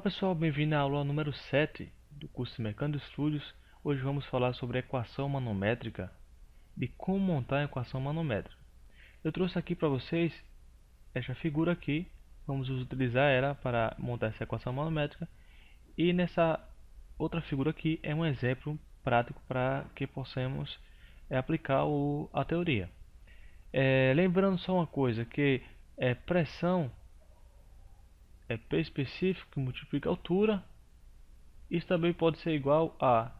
Pessoal, bem-vindo à aula número 7 do curso de Mecânica dos Fluidos. Hoje vamos falar sobre a equação manométrica, de como montar a equação manométrica. Eu trouxe aqui para vocês esta figura aqui, vamos utilizar ela para montar essa equação manométrica. E nessa outra figura aqui é um exemplo prático para que possamos aplicar a teoria. Lembrando só uma coisa, que pressão é P específico que multiplica a altura. Isso também pode ser igual a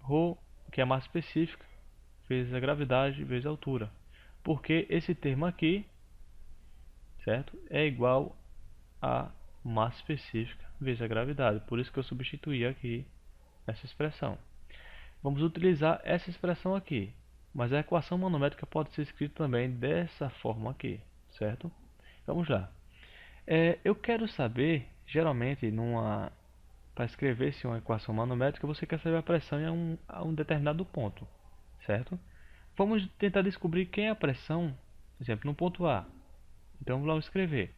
ρ, que é a massa específica, vezes a gravidade, vezes a altura. Porque esse termo aqui, certo, é igual a massa específica vezes a gravidade. Por isso que eu substituí aqui essa expressão. Vamos utilizar essa expressão aqui. Mas a equação manométrica pode ser escrita também dessa forma aqui, certo? Vamos lá. Eu quero saber, geralmente, para escrever-se uma equação manométrica, você quer saber a pressão a um determinado ponto, certo? Vamos tentar descobrir quem é a pressão, por exemplo, no ponto A. Então vamos lá escrever.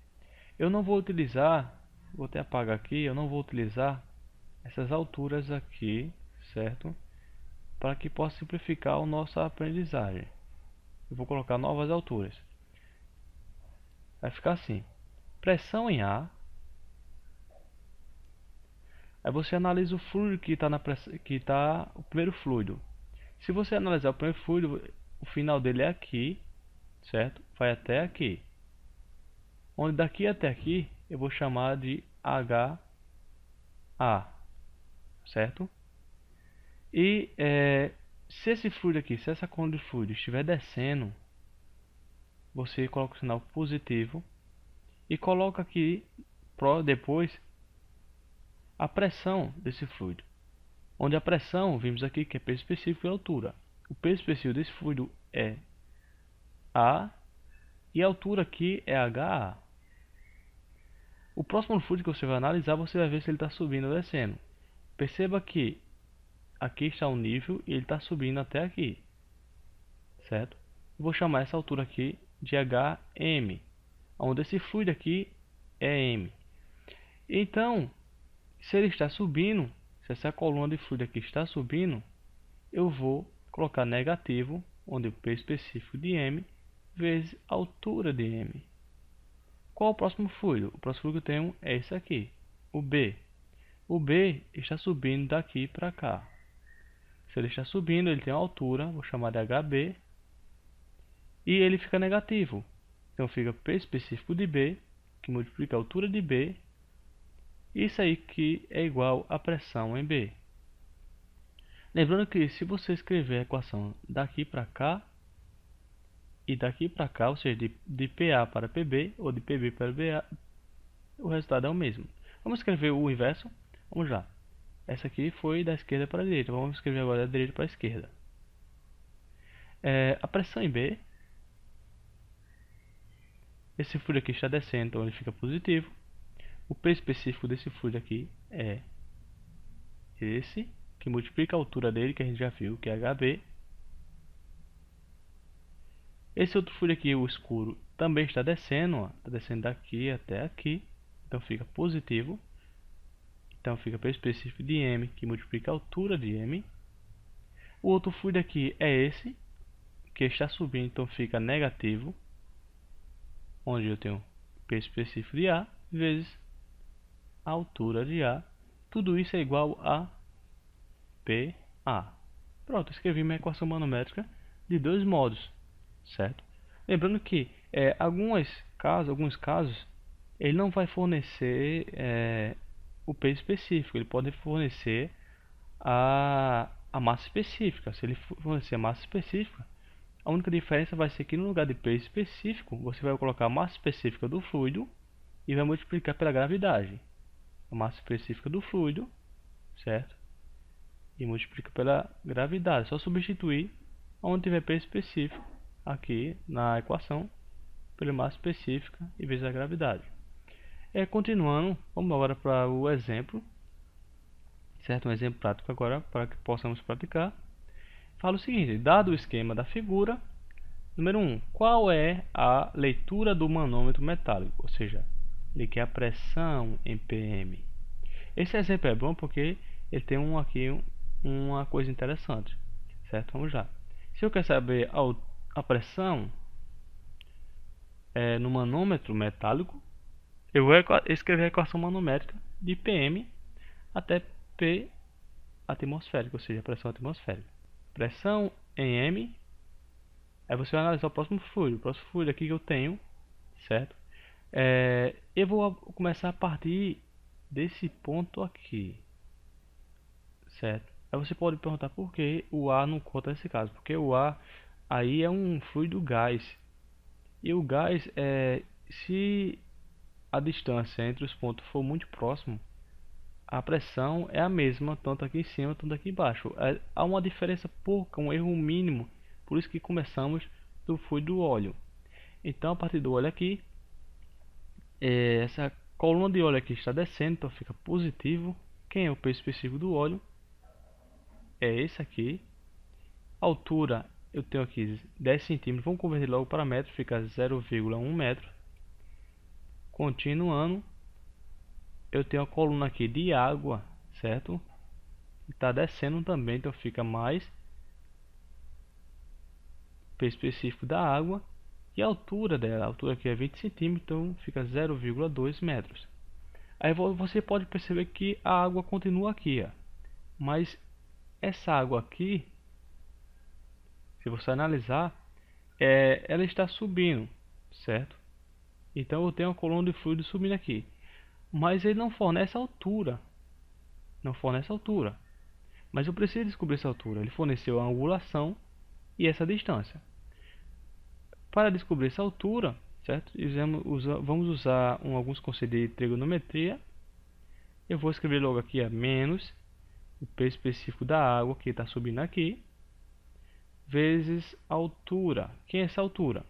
Eu não vou utilizar, vou até apagar aqui, eu não vou utilizar essas alturas aqui, certo? Para que possa simplificar a nossa aprendizagem. Eu vou colocar novas alturas. Vai ficar assim. Pressão em A. Aí você analisa o fluido que está o primeiro fluido. Se você analisar o primeiro fluido, o final dele é aqui, certo? Vai até aqui. Onde daqui até aqui eu vou chamar de HA, certo? E se esse fluido aqui, se essa coluna de fluido estiver descendo, você coloca o sinal positivo e coloca aqui depois a pressão desse fluido. Onde a pressão, vimos aqui que é peso específico e altura. O peso específico desse fluido é A e a altura aqui é HA. O próximo fluido que você vai analisar, você vai ver se ele está subindo ou descendo. Perceba que aqui está o nível e ele está subindo até aqui, certo? Eu vou chamar essa altura aqui de HM, onde esse fluido aqui é M. Então, se ele está subindo, se essa coluna de fluido aqui está subindo, eu vou colocar negativo, onde o P específico de M, vezes a altura de M. Qual o próximo fluido? O próximo fluido que eu tenho é esse aqui, o B. O B está subindo daqui para cá. Se ele está subindo, ele tem uma altura, vou chamar de HB, e ele fica negativo. Então fica P específico de B, que multiplica a altura de B, isso aí que é igual a pressão em B. Lembrando que se você escrever a equação daqui para cá e daqui para cá, ou seja, de PA para PB ou de PB para BA, o resultado é o mesmo. Vamos escrever o inverso? Vamos lá. Essa aqui foi da esquerda para a direita. Vamos escrever agora da direita para a esquerda. A pressão em B, esse fluido aqui está descendo, então ele fica positivo. O P específico desse fluido aqui é esse, que multiplica a altura dele, que a gente já viu, que é HB. Esse outro fluido aqui, o escuro, também está descendo, ó, está descendo daqui até aqui, então fica positivo. Então fica P específico de M, que multiplica a altura de M. O outro fluido aqui é esse, que está subindo, então fica negativo, onde eu tenho P específico de A, vezes a altura de A. Tudo isso é igual a PA. Pronto, escrevi minha equação manométrica de dois modos, certo? Lembrando que alguns casos, ele não vai fornecer o peso específico, ele pode fornecer a massa específica. Se ele fornecer a massa específica, a única diferença vai ser que no lugar de peso específico, você vai colocar a massa específica do fluido e vai multiplicar pela gravidade. A massa específica do fluido, certo? E multiplica pela gravidade. Só substituir onde tiver peso específico aqui na equação pela massa específica e vezes a gravidade. Continuando, vamos agora para o exemplo, certo? Um exemplo prático agora para que possamos praticar. Fala o seguinte: dado o esquema da figura, número 1, qual é a leitura do manômetro metálico? Ou seja, ele quer a pressão em PM. Esse exemplo é bom porque ele tem uma coisa interessante, certo? Vamos lá. Se eu quero saber a pressão no manômetro metálico, eu vou escrever a equação manométrica de PM até P atmosférica, ou seja, a pressão atmosférica. Pressão em M. Aí você vai analisar o próximo fluido. O próximo fluido aqui que eu tenho, certo? Eu vou começar a partir desse ponto aqui, certo? Aí você pode perguntar por que o ar não conta nesse caso, porque o ar aí é um fluido gás, e o gás se a distância entre os pontos for muito próximo, a pressão é a mesma, tanto aqui em cima quanto aqui embaixo. Há uma diferença pouca, um erro mínimo, por isso que começamos do fluido do óleo. Então a partir do óleo aqui, essa coluna de óleo aqui está descendo, então fica positivo. Quem é o peso específico do óleo? É esse aqui. A altura eu tenho aqui 10 centímetros, vamos converter logo para metro, fica 0,1 metro. Continuando, eu tenho a coluna aqui de água, certo? Está descendo também, então fica mais peso específico da água. E a altura dela, a altura aqui é 20 centímetros, então fica 0,2 metros. Aí você pode perceber que a água continua aqui, ó. Mas essa água aqui, se você analisar, ela está subindo, certo? Então eu tenho uma coluna de fluido subindo aqui, mas ele não fornece altura, mas eu preciso descobrir essa altura. Ele forneceu a angulação e essa distância. Para descobrir essa altura, certo? Vamos usar alguns conceitos de trigonometria. Eu vou escrever logo aqui menos o peso específico da água que está subindo aqui, vezes a altura. Quem é essa altura?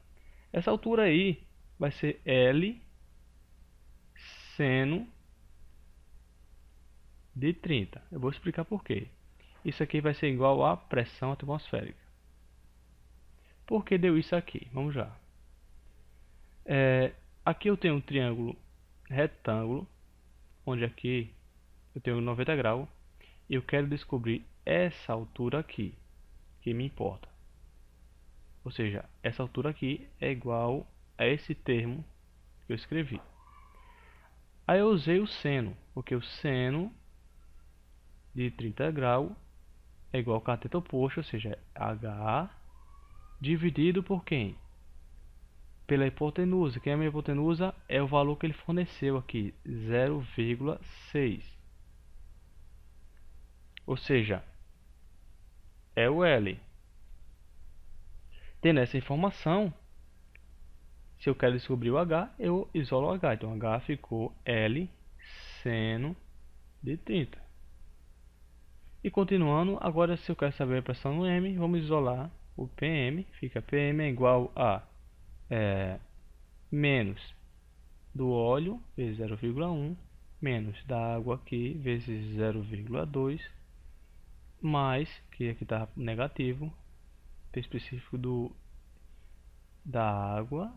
Essa altura aí vai ser L seno de 30. Eu vou explicar por quê. Isso aqui vai ser igual à pressão atmosférica. Por que deu isso aqui? Vamos lá. Aqui eu tenho um triângulo retângulo, onde aqui eu tenho 90 graus. E eu quero descobrir essa altura aqui, que me importa. Ou seja, essa altura aqui é igual a esse termo que eu escrevi. Aí eu usei o seno, porque o seno de 30 graus é igual ao cateto oposto, ou seja, H dividido por quem? Pela hipotenusa. Quem é a minha hipotenusa? É o valor que ele forneceu aqui, 0,6. Ou seja, é o L. Tendo essa informação, se eu quero descobrir o H, eu isolo o H. Então H ficou L seno de 30. E continuando, agora se eu quero saber a pressão no M, vamos isolar o PM. Fica PM é igual a menos do óleo vezes 0,1 menos da água aqui vezes 0,2 mais, que aqui está negativo, específico da água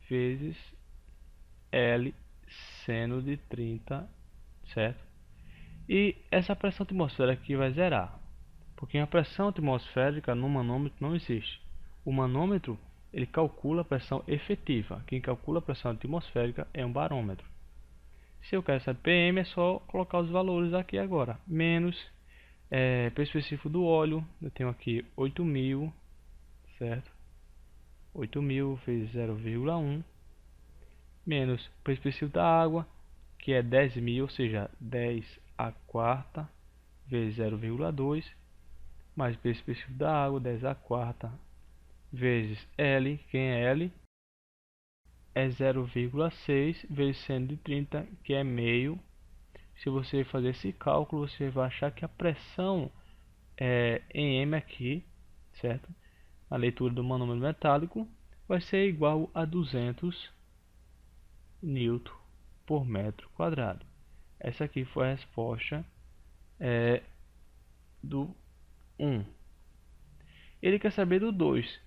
vezes L seno de 30, certo? E essa pressão atmosférica aqui vai zerar, porque a pressão atmosférica no manômetro não existe. O manômetro ele calcula a pressão efetiva. Quem calcula a pressão atmosférica é um barômetro. Se eu quero saber PM, é só colocar os valores aqui agora. Menos peso específico do óleo, eu tenho aqui 8.000, certo? 8.000 vezes 0,1 menos o peso específico da água, que é 10.000, ou seja, 10 a quarta vezes 0,2 mais o peso específico da água, 10 a quarta vezes L. Quem é L? É 0,6 vezes seno de 30, que é meio. Se você fazer esse cálculo, você vai achar que a pressão em M aqui, certo? A leitura do manômetro metálico vai ser igual a 200 Newton por metro quadrado. Essa aqui foi a resposta do 1. Ele quer saber do 2.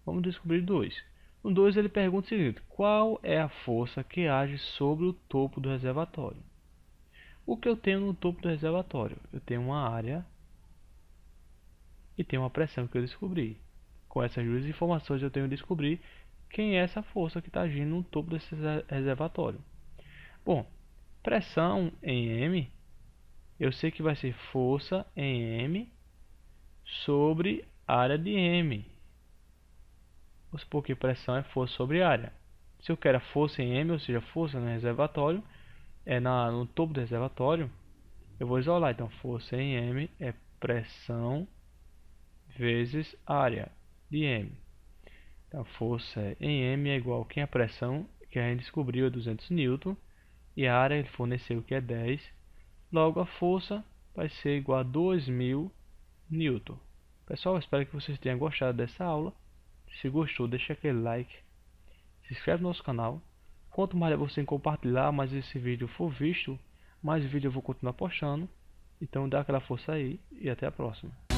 Vamos descobrir 2. No 2 ele pergunta o seguinte: qual é a força que age sobre o topo do reservatório? O que eu tenho no topo do reservatório? Eu tenho uma área e tenho uma pressão que eu descobri. Com essas duas informações eu tenho que descobrir quem é essa força que está agindo no topo desse reservatório. Bom, pressão em M, eu sei que vai ser força em M sobre área de M. Vamos supor que pressão é força sobre área. Se eu quero a força em M, ou seja, força no reservatório, no topo do reservatório, eu vou isolar. Então, força em M é pressão vezes área de M. Então, força em M é igual a pressão que a gente descobriu é 200 N e a área ele forneceu que é 10. Logo, a força vai ser igual a 2000 N. Pessoal, espero que vocês tenham gostado dessa aula. Se gostou, deixa aquele like, se inscreve no nosso canal. Quanto mais você compartilhar, mais esse vídeo for visto, mais vídeo eu vou continuar postando. Então dá aquela força aí e até a próxima.